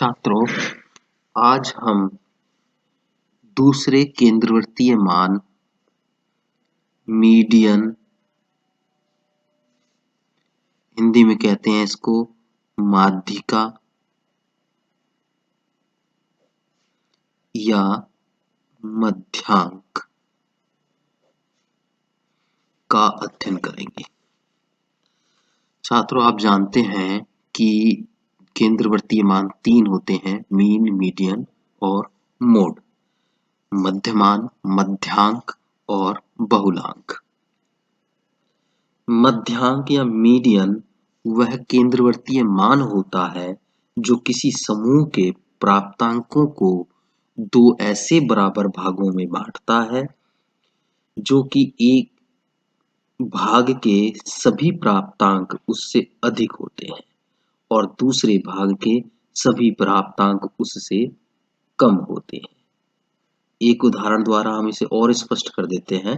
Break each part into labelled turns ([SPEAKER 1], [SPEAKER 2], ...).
[SPEAKER 1] छात्रों, आज हम दूसरे केंद्रवर्तीय मान मीडियन, हिंदी में कहते हैं इसको माध्यिका या मध्यांक का अध्ययन करेंगे। छात्रों, आप जानते हैं कि केंद्रवर्तीय मान 3 होते हैं, मीन, मीडियन और मोड। मध्यमान, मध्यांक और बहुलांक। मध्यांक या मीडियन वह केंद्रवर्तीय मान होता है जो किसी समूह के प्राप्तांकों को दो ऐसे बराबर भागों में बांटता है जो कि एक भाग के सभी प्राप्तांक उससे अधिक होते हैं और दूसरे भाग के सभी प्राप्तांक उससे कम होते हैं। एक उदाहरण द्वारा हम इसे और स्पष्ट कर देते हैं।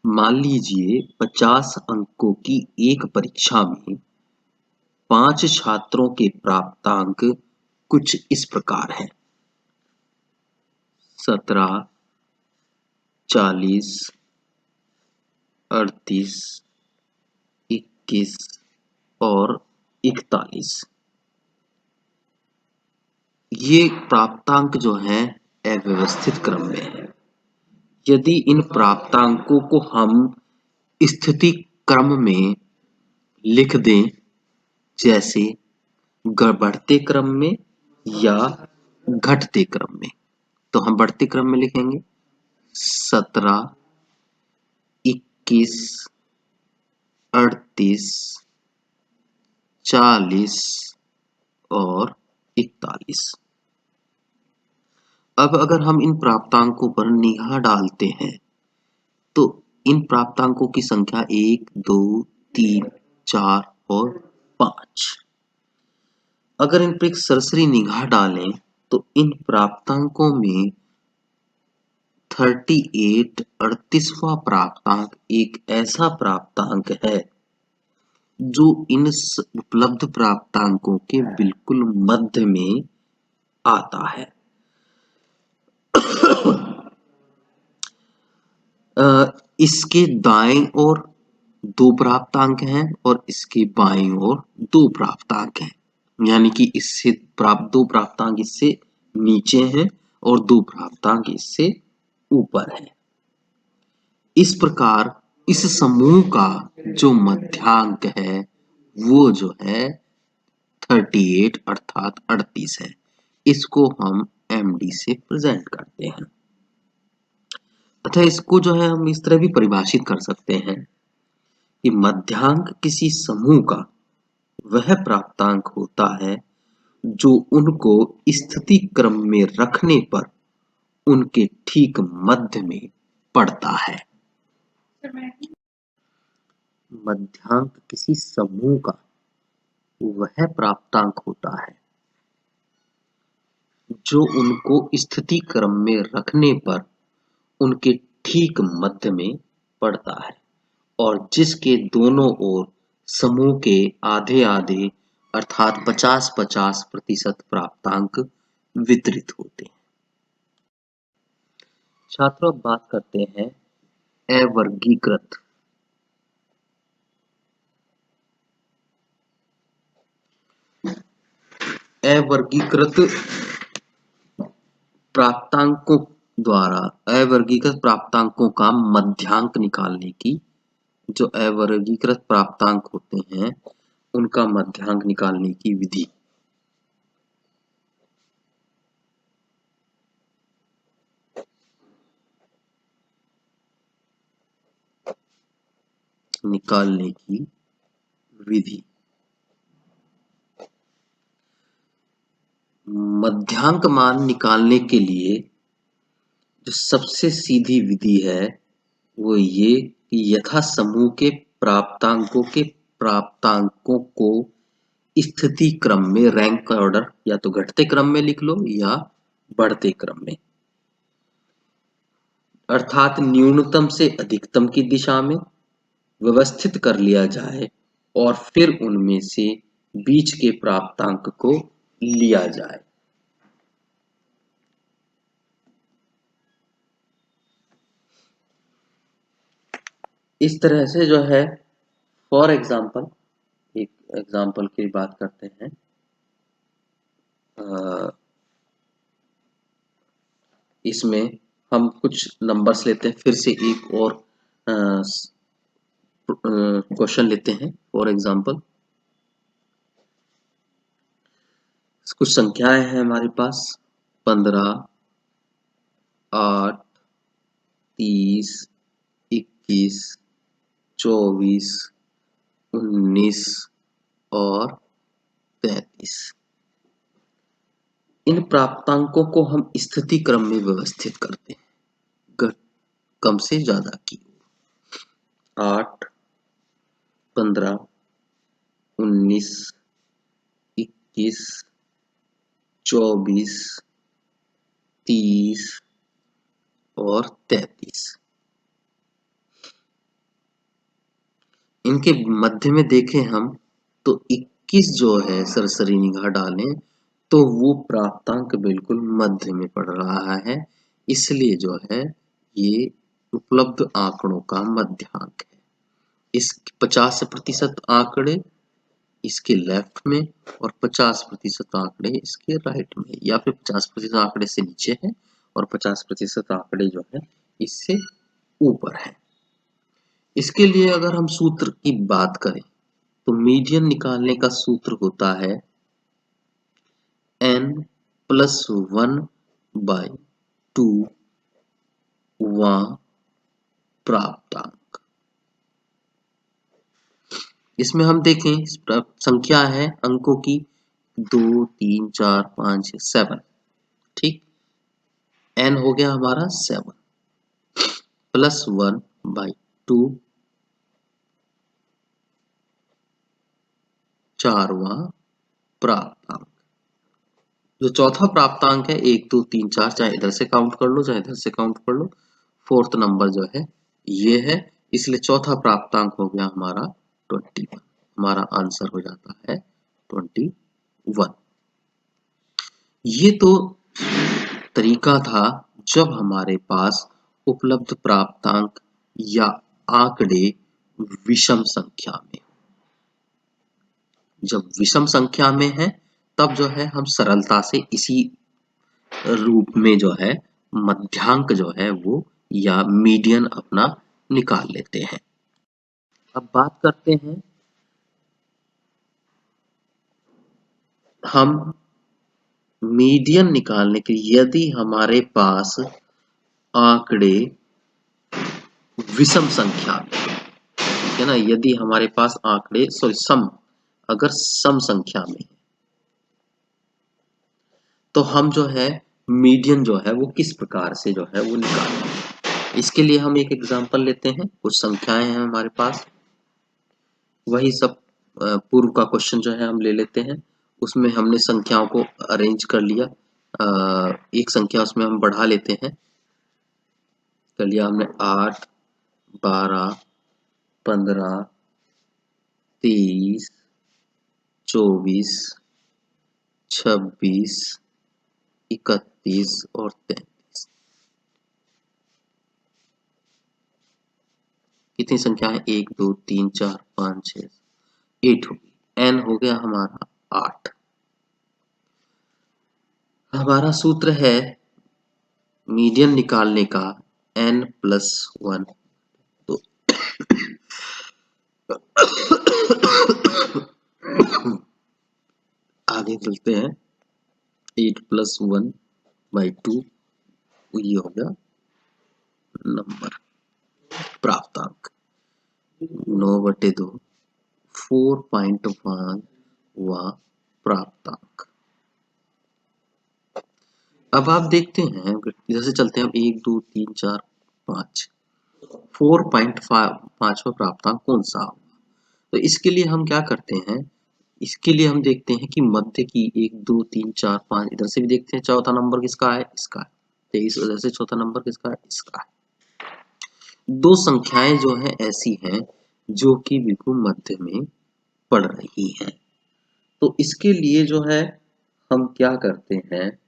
[SPEAKER 1] मान लीजिए 50 अंकों की एक परीक्षा में 5 छात्रों के प्राप्तांक कुछ इस प्रकार हैं: 17, 40, 38, 21 और 41। ये प्राप्तांक जो हैं अव्यवस्थित क्रम में है। यदि इन प्राप्तांकों को हम स्थिति क्रम में लिख दें, जैसे बढ़ते क्रम में या घटते क्रम में, तो हम बढ़ते क्रम में लिखेंगे 17, 21, 38, 40 और 41। अब अगर हम इन प्राप्तांकों पर निगाह डालते हैं तो इन प्राप्तांकों की संख्या 1, 2, 3, 4 और 5। अगर इन पर एक सरसरी निगाह डालें तो इन प्राप्तांकों में 38 38वां प्राप्तांक एक ऐसा प्राप्तांक है जो इन उपलब्ध प्राप्तांकों के बिल्कुल मध्य में आता है। इसके दाएं ओर 2 प्राप्तांक हैं और इसके बाएं ओर 2 प्राप्तांक हैं, यानी कि इससे 2 प्राप्तांक इससे नीचे हैं और 2 प्राप्तांक इससे ऊपर हैं। इस प्रकार इस समूह का जो मध्यांक है वो जो है 38 अर्थात 38 है। इसको हम MD से प्रेजेंट करते हैं। अतः इसको जो है हम इस तरह भी परिभाषित कर सकते हैं कि मध्यांक किसी समूह का वह प्राप्तांक होता है जो उनको स्थिति क्रम में रखने पर उनके ठीक मध्य में पड़ता है। मध्यांक किसी समूह का वह प्राप्तांक होता है जो उनको स्थिति क्रम में रखने पर उनके ठीक मध्य में पड़ता है और जिसके दोनों ओर समूह के आधे आधे अर्थात 50-50% प्राप्तांक वितरित होते हैं। छात्रों, अब बात करते हैं अवर्गीकृत। अवर्गीकृत प्राप्तांकों द्वारा अवर्गीकृत प्राप्तांकों का मध्यांक निकालने की, जो अवर्गीकृत प्राप्तांक होते हैं उनका मध्यांक निकालने की विधि। मध्यांक मान निकालने के लिए जो सबसे सीधी विधि है वो ये कि यथा समूह के प्राप्तांकों को स्थिति क्रम में रैंक ऑर्डर या तो घटते क्रम में लिख लो या बढ़ते क्रम में, अर्थात न्यूनतम से अधिकतम की दिशा में व्यवस्थित कर लिया जाए और फिर उनमें से बीच के प्राप्तांक को लिया जाए। इस तरह से जो है, फॉर एग्जाम्पल, एक एग्जाम्पल की बात करते हैं। इसमें हम कुछ नंबर्स लेते हैं, फिर से एक और क्वेश्चन लेते हैं। फॉर एग्जाम्पल, कुछ संख्याएं हैं हमारे पास 15, 8, 30, 21, 24, 19 और 33। इन प्राप्तांकों को हम स्थिति क्रम में व्यवस्थित करते हैं, कम से ज्यादा की। 8, 15, 19, 21, 24, 30 और 33। इनके मध्य में देखें हम तो 21 जो है, सरसरी निगाह डालें तो वो प्राप्तांक बिल्कुल मध्य में पड़ रहा है, इसलिए जो है ये उपलब्ध आंकड़ों का मध्यांक है। इस 50% आंकड़े इसके लेफ्ट में और 50% आंकड़े इसके राइट में, या फिर 50% आंकड़े से नीचे है और 50% आंकड़े जो है इससे ऊपर है। इसके लिए अगर हम सूत्र की बात करें तो मीडियन निकालने का सूत्र होता है n+1/2 वा प्राप्तांक। इसमें हम देखें संख्या है अंकों की 2, 3, 4, 5, 7। ठीक, n हो गया हमारा 7 +1/2 4वां प्राप्तांक। जो चौथा प्राप्तांक है 1, 2, 3, 4, चाहे इधर से काउंट कर लो चाहे इधर से काउंट कर लो, फोर्थ नंबर जो है ये है, इसलिए चौथा प्राप्तांक हो गया हमारा 21। हमारा आंसर हो जाता है 21। ये तो तरीका था जब हमारे पास उपलब्ध प्राप्तांक या आंकड़े विषम संख्या में। जब विषम संख्या में है तब जो है हम सरलता से इसी रूप में जो है मध्यांक जो है वो या मीडियन अपना निकाल लेते हैं। अब बात करते हैं हम मीडियन निकालने के, यदि हमारे पास आंकड़े विषम संख्या में है ना, यदि हमारे पास आंकड़े सम, अगर सम संख्या में तो हम जो है मीडियन जो है वो किस प्रकार से जो है वो निकालेंगे। इसके लिए हम एक एग्जांपल लेते हैं। कुछ संख्याएं हैं हमारे पास, वही सब पूर्व का क्वेश्चन जो है हम ले लेते हैं। उसमें हमने संख्याओं को अरेंज कर लिया, एक संख्या उसमें हम बढ़ा लेते हैं। कर लिया हमने 8, 12, 15, 23, 24, 26, 31 और 33। कितनी संख्या है? 1, 2, 3, 4, 5, 6, 8 होगी। n हो गया हमारा 8। हमारा सूत्र है मीडियन निकालने का n+1। तो आगे चलते हैं। 8+1/2 ये हो गया नंबर प्राप्तांक। 9/2 4.1 वा प्राप्तांक। अब आप देखते हैं, इधर से चलते हैं। 1, 2, 3, 4, 5, 4.5वां प्राप्तांक कौन सा होगा? तो इसके लिए हम क्या करते हैं, इसके लिए हम देखते हैं कि मध्य की 1, 2, 3, 4, 5, इधर से भी देखते हैं चौथा नंबर किसका है, इसका है। 23 उधर से चौथा नंबर किसका है, इसका है। दो संख्याएं जो हैं ऐसी हैं जो कि बिल्कुल मध्य में पड़ रही हैं। तो इसके लिए जो है हम क्या करते हैं,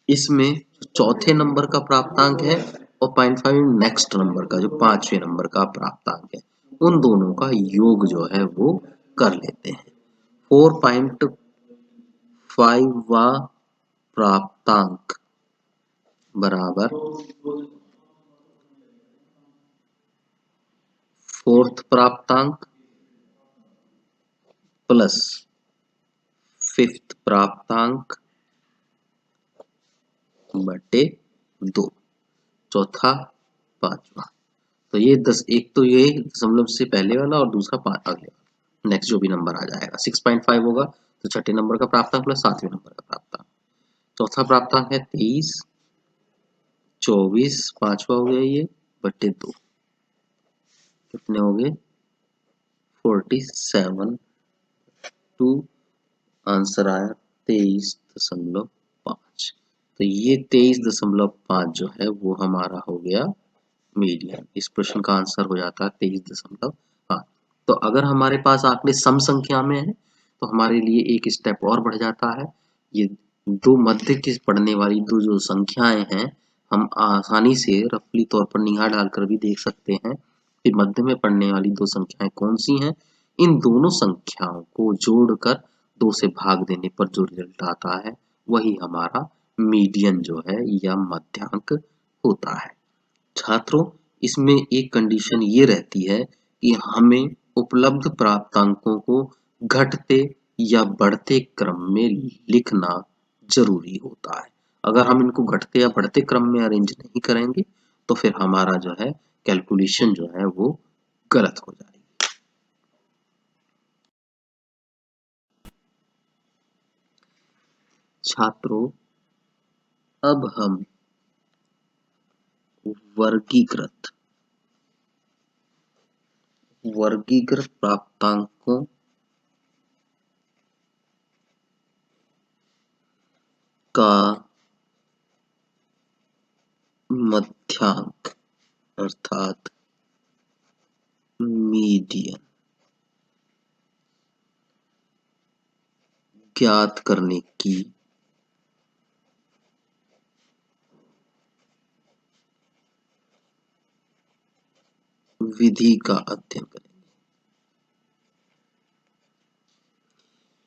[SPEAKER 1] इसमें चौथे नंबर का प्राप्तांक है और 0.5 नेक्स्ट नंबर का जो पांचवें नंबर का प्राप्तांक है, उन दोनों का योग जो है वो कर लेते हैं। 4.5वां प्राप्तांक बराबर फोर्थ प्राप्तांक प्लस फिफ्थ प्राप्तांक बटे 2, चौथा पांचवा। तो ये 10, एक तो ये दशमलव से पहले वाला और दूसरा अगले वाला, नेक्स्ट जो भी नंबर आ जाएगा 6.5 होगा तो छठे नंबर का प्राप्तांक प्लस सातवें नंबर का प्राप्तांक। चौथा प्राप्तांक है 23, 24 पांचवा हो गया ये बटे 2, कितने हो गए 47, टू आंसर आया 23.5। तो ये 23.5 जो है वो हमारा हो गया मीडियन। इस प्रश्न का आंसर हो जाता है 23.5। तो अगर हमारे पास आंकड़े सम संख्या में है तो हमारे लिए एक स्टेप और बढ़ जाता है। ये दो मध्य की पढ़ने वाली दो जो संख्याएं हैं, हम आसानी से रफली तौर पर निगाह डालकर भी देख सकते हैं कि मध्य में पढ़ने वाली दो संख्याएं कौन सी हैं। इन दोनों संख्याओं को जोड़कर 2 से भाग देने पर जो रिजल्ट आता है वही हमारा मीडियन जो है या मध्यांक होता है। छात्रों, इसमें एक कंडीशन ये रहती है कि हमें उपलब्ध प्राप्तांकों को घटते या बढ़ते क्रम में लिखना जरूरी होता है। अगर हम इनको घटते या बढ़ते क्रम में अरेंज नहीं करेंगे तो फिर हमारा जो है कैलकुलेशन जो है वो गलत हो जाएगी। छात्रों, अब हम वर्गीकृत प्राप्तांकों का मध्यांक अर्थात मीडियन ज्ञात करने की विधि का अध्ययन करेंगे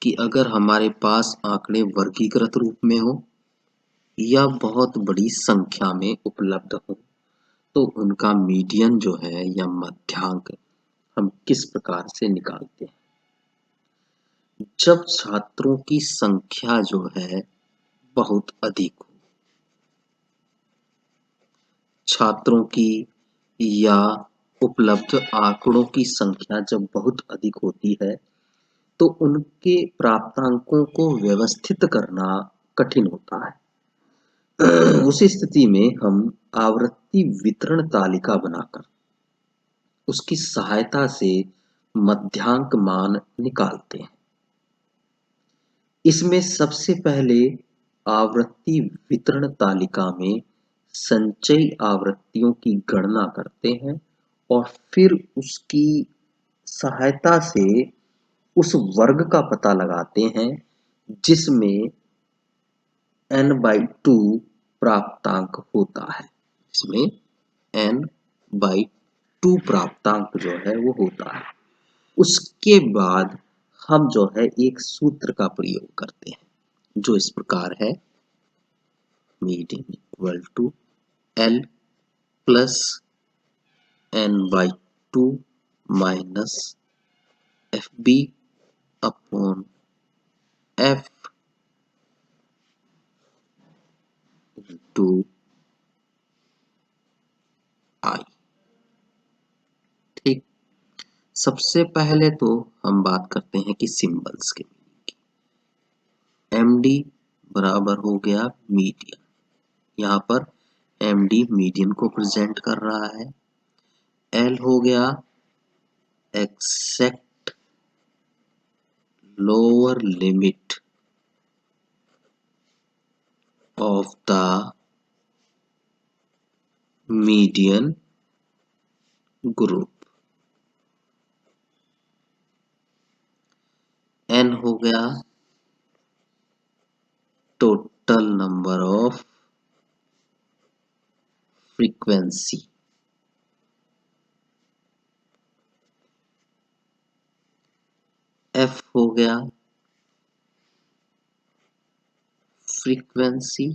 [SPEAKER 1] कि अगर हमारे पास आंकड़े वर्गीकृत रूप में हो या बहुत बड़ी संख्या में उपलब्ध हो तो उनका मीडियन जो है या मध्यांक हम किस प्रकार से निकालते हैं। जब छात्रों की संख्या जो है बहुत अधिक हो, छात्रों की या उपलब्ध आंकड़ों की संख्या जब बहुत अधिक होती है तो उनके प्राप्तांकों को व्यवस्थित करना कठिन होता है। उस स्थिति में हम आवृत्ति वितरण तालिका बनाकर उसकी सहायता से मध्यांक मान निकालते हैं। इसमें सबसे पहले आवृत्ति वितरण तालिका में संचयी आवृत्तियों की गणना करते हैं और फिर उसकी सहायता से उस वर्ग का पता लगाते हैं जिसमें n/2 प्राप्तांक होता है। इसमें n/2 प्राप्तांक जो है वो होता है। उसके बाद हम जो है एक सूत्र का प्रयोग करते हैं जो इस प्रकार है, median equal to L plus n/2 minus FB upon F to I। ठीक, सबसे पहले तो हम बात करते हैं कि सिंबल्स के। MD बराबर हो गया मीडियन, यहाँ पर MD मीडियन को प्रेजेंट कर रहा है। L हो गया except lower limit of the median group. N हो गया total number of frequency. F हो गया frequency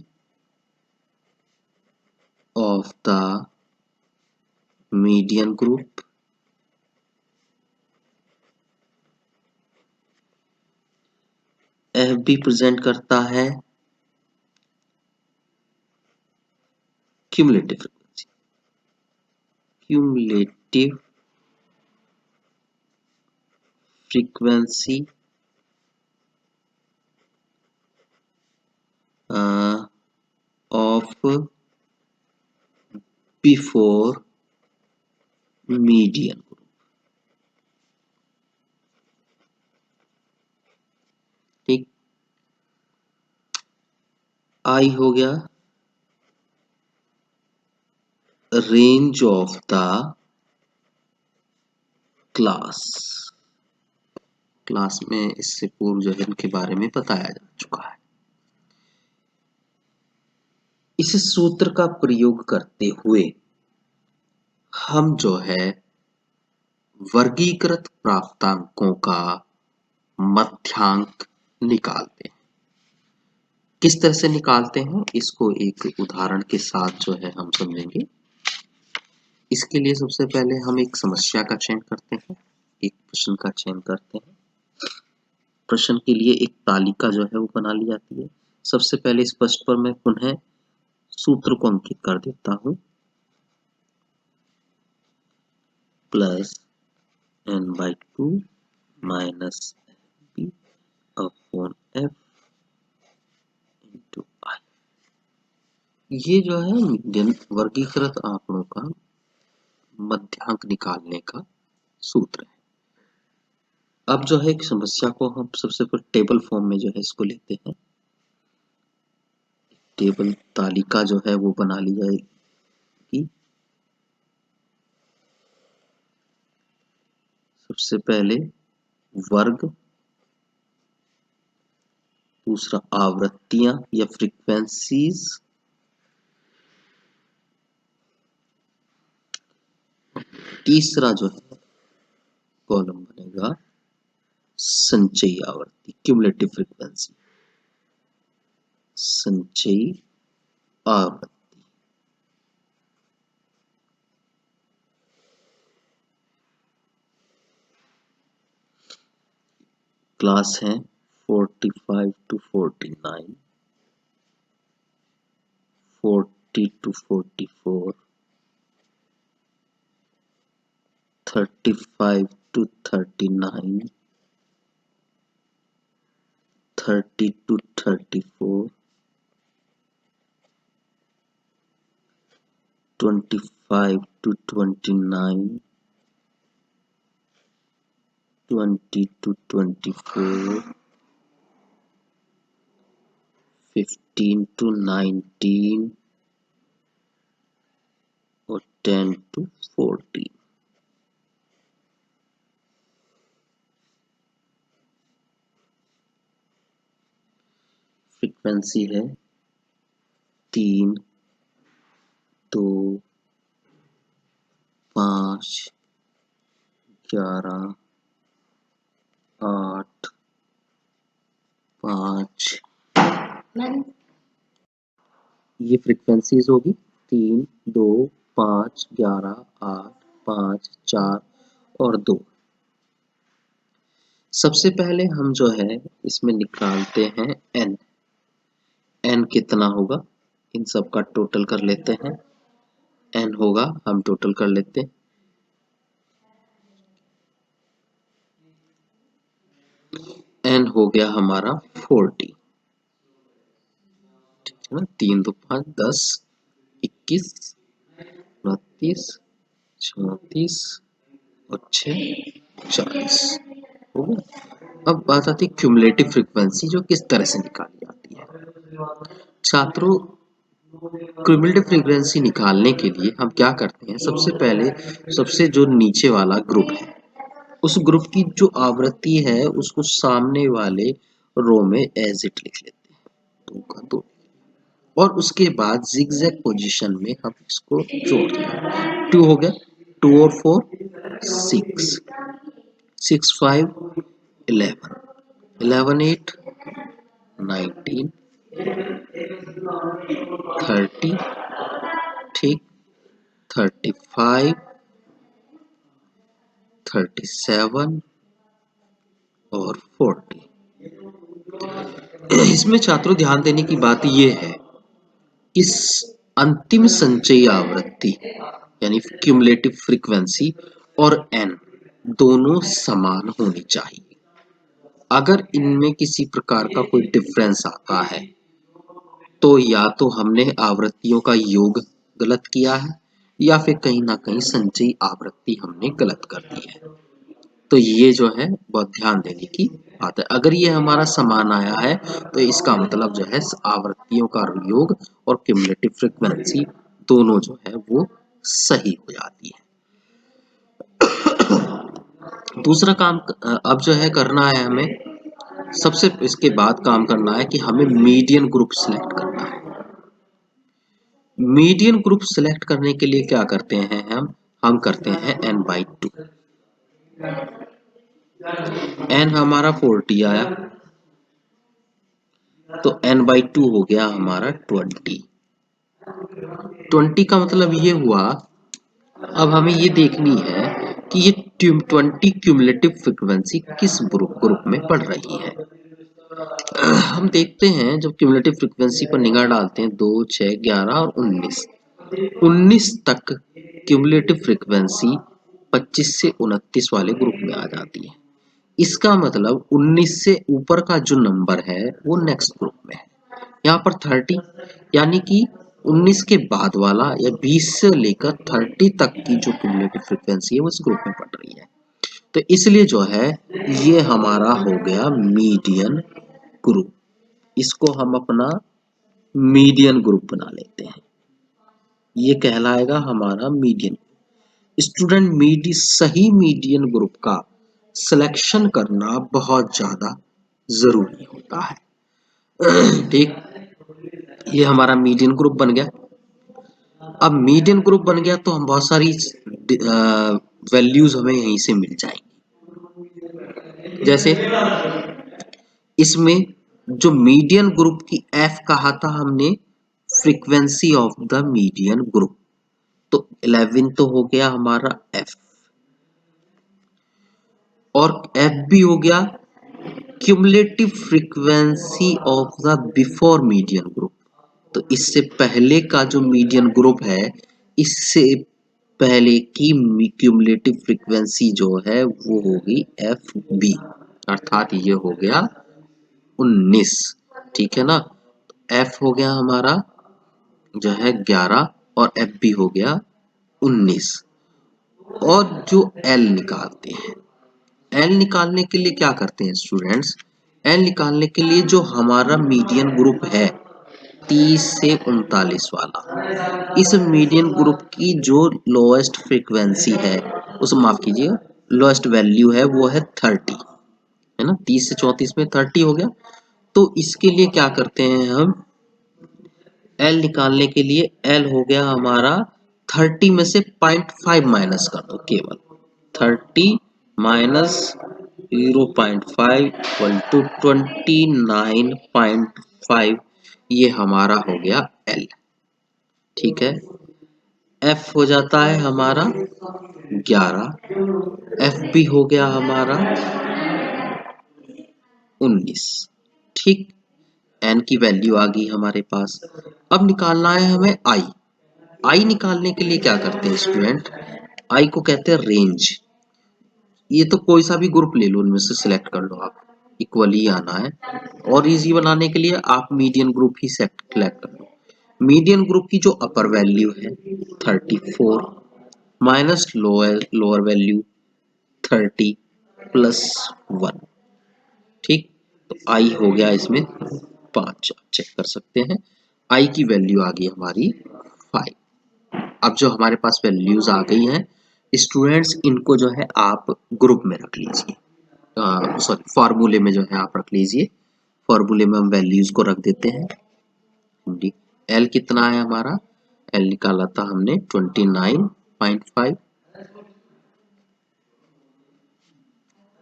[SPEAKER 1] of the median group. F भी प्रेजेंट करता है cumulative frequency. Cumulative frequency of before median group. ठीक, I हो गया range of the class. Class में इससे पूर्व जो है इनके बारे में बताया जा चुका है। इस सूत्र का प्रयोग करते हुए हम जो है वर्गीकृत प्राप्तांकों का मध्यांक निकालते हैं। किस तरह से निकालते हैं इसको एक उदाहरण के साथ जो है हम समझेंगे। इसके लिए सबसे पहले हम एक समस्या का चयन करते हैं, एक प्रश्न का चयन करते हैं। प्रश्न के लिए एक तालिका जो है वो बना ली जाती है। सबसे पहले इस पृष्ठ पर मैं पुनः सूत्र को अंकित कर देता हूं, plus n/2 minus b upon f into i। ये जो है मीडियन वर्गीकृत आंकड़ों का मध्यांक निकालने का सूत्र है। अब जो है एक समस्या को हम सबसे पहले टेबल फॉर्म में जो है इसको लेते हैं। टेबल तालिका जो है वो बना ली जाएगी। सबसे पहले वर्ग, दूसरा आवृत्तियां या फ्रीक्वेंसीज, तीसरा जो है कॉलम बनेगा संचयी आवर्ती, क्यूमुलेटिव फ्रीक्वेंसी, संचयी आवर्ती। क्लास है 45 to 49, 40 to 44, 35 to 39, 30 to 34, 25 to 29, 20 to 24, 15 to 19 और 10 to 14। फ्रीक्वेंसी है 3, 2, 5, 11, 8, 5। ये फ्रीक्वेंसीज होगी 3, 2, 5, 11, 8, 5, 4 और 2। सबसे पहले हम जो है इसमें निकालते हैं n। n कितना होगा इन सब का टोटल कर लेते हैं। n होगा, हम टोटल कर लेते हैं। n हो गया हमारा 40, ठीक है ना। 3, 2, 5, 10, 21, 29, 34 और 6, 40 हो गया। अब बात आती है क्यूमुलेटिव फ्रीक्वेंसी, जो किस तरह से निकाली जाती है। छात्रों, क्यूमुलेटिव फ्रीक्वेंसी निकालने के लिए हम क्या करते हैं, सबसे पहले सबसे जो नीचे वाला ग्रुप है उस ग्रुप की जो आवृत्ति है उसको सामने वाले रो में एज इट लिख लेते हैं। 2 का 2 और उसके बाद zigzag पोजीशन में हम इसको जोड़ देंगे। 2 हो गया, 2 और 4 6, 6 5 11, 11 8 19 30, ठीक, 35 37 और 40। इसमें छात्रों ध्यान देने की बात यह है, इस अंतिम संचयी आवृत्ति यानी क्यूमुलेटिव फ्रीक्वेंसी और n दोनों समान होनी चाहिए। अगर इनमें किसी प्रकार का कोई डिफरेंस आता है तो या तो हमने आवृत्तियों का योग गलत किया है या फिर कहीं ना कहीं संचयी आवृत्ति हमने गलत कर दी है। तो ये जो है बहुत ध्यान देने की बात है। अगर ये हमारा समान आया है तो इसका मतलब जो है आवृत्तियों का योग और क्यूमुलेटिव फ्रीक्वेंसी दोनों जो है वो सही हो जाती है। दूसरा काम अब जो है करना है हमें, सबसे इसके बाद काम करना है कि हमें मीडियन ग्रुप सिलेक्ट करना है। मीडियन ग्रुप सिलेक्ट करने के लिए क्या करते हैं हम करते हैं n/2। n हमारा 40 आया तो n/2 हो गया हमारा 20। 20 का मतलब ये हुआ, अब हमें ये देखनी है कि ये 20 क्यूमुलेटिव फ्रीक्वेंसी किस ग्रुप में पड़ रही है। हम देखते हैं जब क्यूमुलेटिव फ्रीक्वेंसी पर निगाह डालते हैं 2 6 11 और 19 तक क्यूमुलेटिव फ्रीक्वेंसी 25 से 29 वाले ग्रुप में आ जाती है। इसका मतलब 19 से ऊपर का जो नंबर है वो नेक्स्ट ग्रुप में है। यहाँ पर 30 यानी कि 19 के बाद वाला या 20 से लेकर 30 तक की जो क्यूमुलेटिव फ्रीक्वेंसी है वो इस ग्रुप में पड़ रही है। तो इसलिए जो है ये हमारा हो गया मीडियन ग्रुप। इसको हम अपना मीडियन ग्रुप बना लेते हैं, ये कहलाएगा हमारा मीडियन। स्टूडेंट सही मीडियन ग्रुप का सिलेक्शन करना बहुत ज्यादा जरूरी होता है। ठीक, ये हमारा मीडियन ग्रुप बन गया। अब मीडियन ग्रुप बन गया तो हम बहुत सारी वैल्यूज हमें यहीं से मिल जाएंगी। जैसे इसमें जो मीडियन ग्रुप की एफ कहा था हमने, frequency of the median group, तो 11 तो हो गया हमारा एफ और एफ भी हो गया cumulative frequency of the before median group. तो इससे पहले का जो मीडियन ग्रुप है, इससे पहले की क्यूमुलेटिव फ्रीक्वेंसी जो है वो होगी एफ बी, अर्थात ये हो गया 19। ठीक है ना, एफ हो गया हमारा जो है 11 और एफ बी हो गया 19। और जो एल निकालते हैं, एल निकालने के लिए क्या करते हैं स्टूडेंट्स, एल निकालने के लिए जो हमारा मीडियन ग्रुप है 30 से 39 वाला, इस मीडियन ग्रुप की जो लोएस्ट फ्रीक्वेंसी है, उस माफ कीजिएगा लोएस्ट वैल्यू है वो है 30, है ना, 30 से 34 में 30 हो गया। तो इसके लिए क्या करते हैं हम, एल निकालने के लिए एल हो गया हमारा 30 में से 0.5 माइनस कर दो, केवल 30 माइनस 0.5 इक्वल टू 29.5, ये हमारा हो गया एल। ठीक है, एफ हो जाता है हमारा 11, एफ बी हो गया हमारा 19। ठीक, एन की वैल्यू आ गई हमारे पास। अब निकालना है हमें आई। आई निकालने के लिए क्या करते हैं स्टूडेंट, आई को कहते हैं रेंज। ये तो कोई सा भी ग्रुप ले लो, उनमें से सिलेक्ट कर लो आप, इक्वली आना है। और इजी बनाने के लिए आप मीडियन ग्रुप ही सेलेक्ट कर लो। मीडियन ग्रुप की जो अपर वैल्यू है 34 माइनस लोअर वैल्यू 30 प्लस 1। ठीक, तो आई हो गया इसमें 5, चेक कर सकते हैं। आई की वैल्यू आ गई हमारी 5। अब जो हमारे पास वैल्यूज आ गई हैं स्टूडेंट्स, इनको जो है आप ग्रुप में रख लीजिए, सॉरी फार्मूले में जो है आप रख लीजिए। फॉर्मूले में हम वैल्यूज को रख देते हैं। एल कितना है हमारा, एल निकाला था हमने 29.5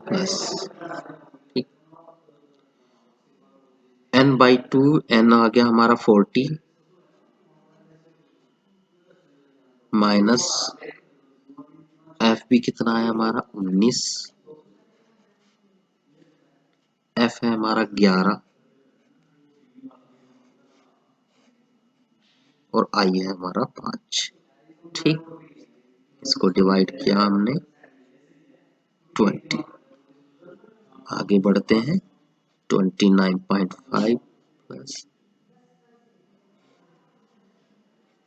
[SPEAKER 1] प्लस, ठीक, एन बाई 2, एन आ गया हमारा 40 माइनस एफ भी कितना है हमारा 19, एफ है हमारा 11 और आई है हमारा 5, ठीक। इसको डिवाइड किया हमने 20, आगे बढ़ते हैं 29.5 प्लस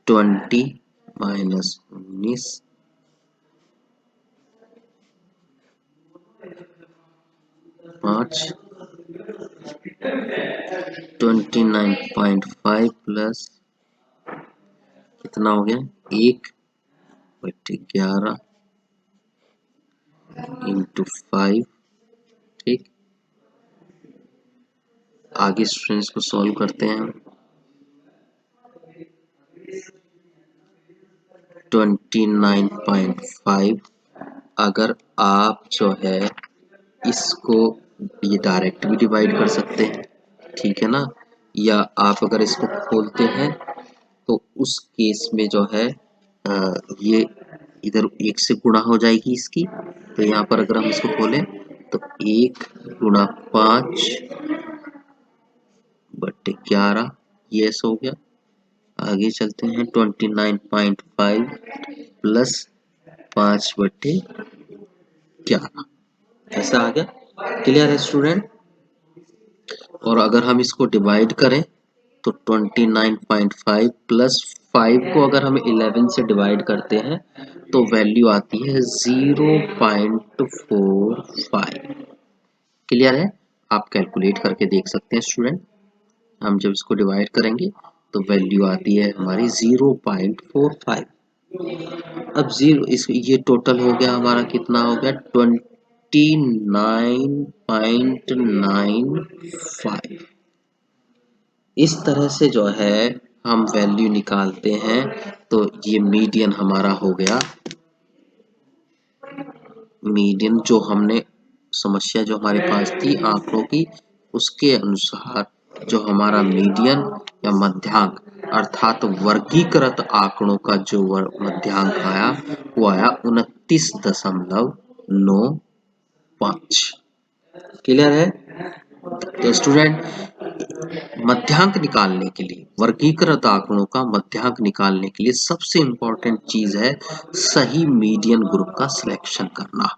[SPEAKER 1] 20 माइनस 19 5, 29.5 प्लस कितना हो गया 1/11 इंटू 5, ठीक। आगे स्टूडेंट्स को सॉल्व करते हैं हम। 29.5 अगर आप जो है इसको ये डायरेक्ट भी डिवाइड कर सकते हैं, ठीक है ना, या आप अगर इसको खोलते हैं तो उस केस में जो है ये इधर 1 से गुणा हो जाएगी इसकी, तो यहाँ पर अगर हम इसको खोलें तो 1 गुणा 5/11 ये ऐसा हो गया। आगे चलते हैं 29.5 प्लस 5/11 ऐसा आ गया। क्लियर है स्टूडेंट? और अगर हम इसको डिवाइड करें तो 29.5 प्लस 5 को अगर हम 11 से डिवाइड करते हैं तो वैल्यू आती है 0.45। क्लियर है? आप कैलकुलेट करके देख सकते हैं स्टूडेंट। हम जब इसको डिवाइड करेंगे तो वैल्यू आती है हमारी 0.45। अब ये टोटल हो गया हमारा, कितना हो गया 29.95। इस तरह से जो है हम वैल्यू निकालते हैं। तो ये मीडियन हमारा हो गया, मीडियन जो हमने समस्या जो हमारे पास थी आंकड़ों की, उसके अनुसार जो हमारा मीडियन या मध्यांक अर्थात वर्गीकृत आंकड़ों का जो मध्यांक आया वो आया 29.95। क्लियर है? तो स्टूडेंट मध्यांक निकालने के लिए, वर्गीकृत आंकड़ों का मध्यांक निकालने के लिए सबसे इंपॉर्टेंट चीज है सही मीडियन ग्रुप का सिलेक्शन करना,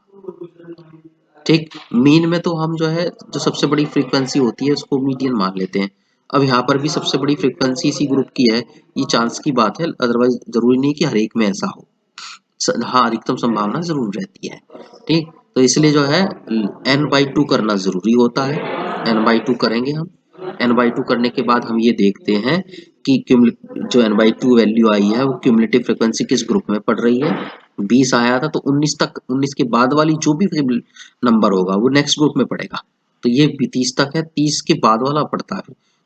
[SPEAKER 1] ठीक। मीन में तो हम जो है जो सबसे बड़ी फ्रीक्वेंसी होती है उसको मीडियन मान लेते हैं। अब यहाँ पर भी सबसे बड़ी फ्रीक्वेंसी इसी ग्रुप की है, ये चांस की बात है, अदरवाइज जरूरी नहीं कि हर एक में ऐसा हो। हाँ, अधिकतम संभावना जरूर रहती है, ठीक। तो इसलिए जो है n/2 करना जरूरी होता है। n/2 करेंगे हम। n/2 करने के बाद हम ये देखते हैं कि जो n/2 वैल्यू आई है वो क्यूमुलेटिव फ्रीक्वेंसी किस ग्रुप में पड़ रही है। 20 आया था तो 19 तक, 19 के बाद वाली जो भी नंबर होगा वो नेक्स्ट ग्रुप में पड़ेगा। तो ये 30 तक है, 30 के बाद वाला पड़ता है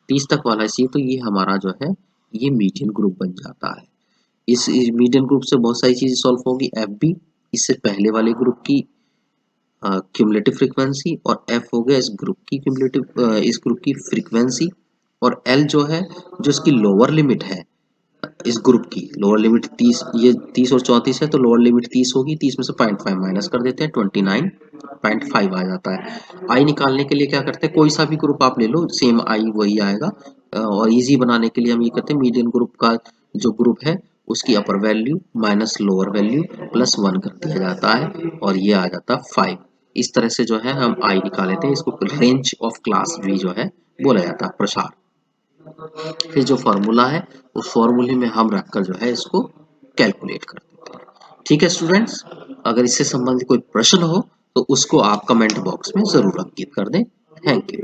[SPEAKER 1] 30 तक वाला, इसी तो ये हमारा जो है ये मीडियन ग्रुप बन जाता है। इस मीडियन ग्रुप से बहुत सारी चीजें सॉल्व होगी। एफ बी इससे पहले वाले ग्रुप की क्यूमुलेटिव फ्रीक्वेंसी, और एफ हो गया इस ग्रुप की क्यूमुलेटिव, इस ग्रुप की फ्रीक्वेंसी, और एल जो है जो इसकी लोअर लिमिट है इस ग्रुप की लोअर लिमिट 30, ये 30 और 34 है तो लोअर लिमिट 30 होगी, 30 में से 0.5 माइनस कर देते हैं 29.5 आ जाता है। आई निकालने के लिए क्या करते हैं, कोई सा भी ग्रुप आप ले लो सेम आई वही आएगा, और इजी बनाने के लिए हम ये करते हैं मीडियन ग्रुप का जो ग्रुप है उसकी अपर value minus lower value plus 1 कर दिया जाता है और ये आ जाता है 5। इस तरह से जो है हम आई निकाल लेते हैं, इसको रेंज ऑफ क्लास भी जो है बोला जाता है, प्रसार। फिर जो फॉर्मूला है उस फॉर्मूले में हम रखकर जो है इसको कैलकुलेट कर देते हैं। ठीक है स्टूडेंट्स, अगर इससे संबंधित कोई प्रश्न हो तो उसको आप कमेंट बॉक्स में जरूर अंकित कर दें। Thank you.